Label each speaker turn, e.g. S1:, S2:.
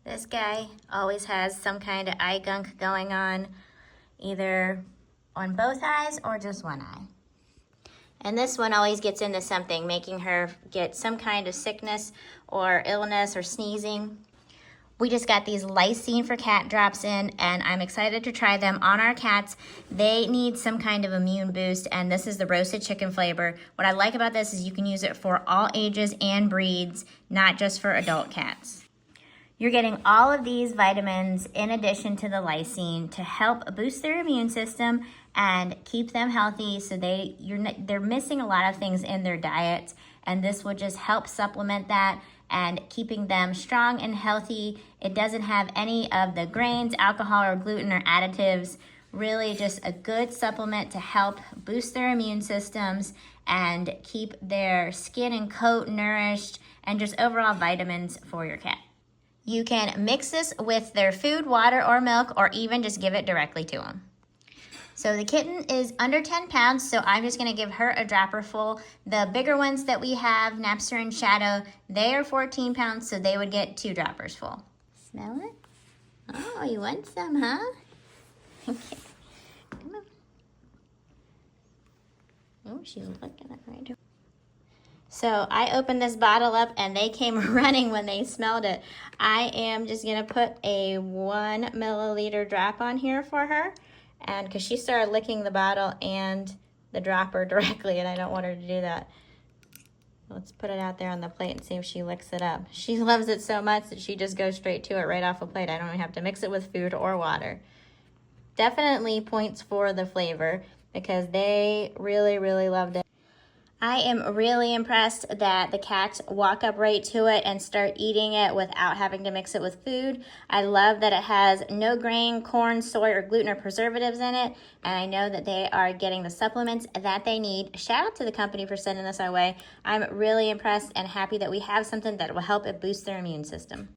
S1: This guy always has some kind of eye gunk going on, either on both eyes or just one eye. And this one always gets into something, making her get some kind of sickness or illness or sneezing. We just got these Lysine for cat drops in, and I'm excited to try them on our cats. They need some kind of immune boost, and this is the roasted chicken flavor. What I like about this is you can use it for all ages and breeds, not just for adult cats. You're getting all of these vitamins in addition to the lysine to help boost their immune system and keep them healthy, so they're missing a lot of things in their diet, and this will just help supplement that and keeping them strong and healthy. It doesn't have any of the grains, alcohol, or gluten or additives. Really just a good supplement to help boost their immune systems and keep their skin and coat nourished, and just overall vitamins for your cat. You can mix this with their food, water, or milk, or even just give it directly to them. So the kitten is under 10 pounds, so I'm just gonna give her a dropper full. The bigger ones that we have, Napster and Shadow, they are 14 pounds, so they would get 2 droppers full. Smell it? Oh, you want some, huh? Okay, come on. Oh, she's looking at right here. So I opened this bottle up and they came running when they smelled it. I am just gonna put a 1 milliliter drop on here for her. And because she started licking the bottle and the dropper directly, and I don't want her to do that. Let's put it out there on the plate and see if she licks it up. She loves it so much that she just goes straight to it right off a plate. I don't even have to mix it with food or water. Definitely points for the flavor because they really, really loved it. I am really impressed that the cats walk up right to it and start eating it without having to mix it with food. I love that it has no grain, corn, soy, or gluten or preservatives in it, and I know that they are getting the supplements that they need. Shout out to the company for sending this our way. I'm really impressed and happy that we have something that will help it boost their immune system.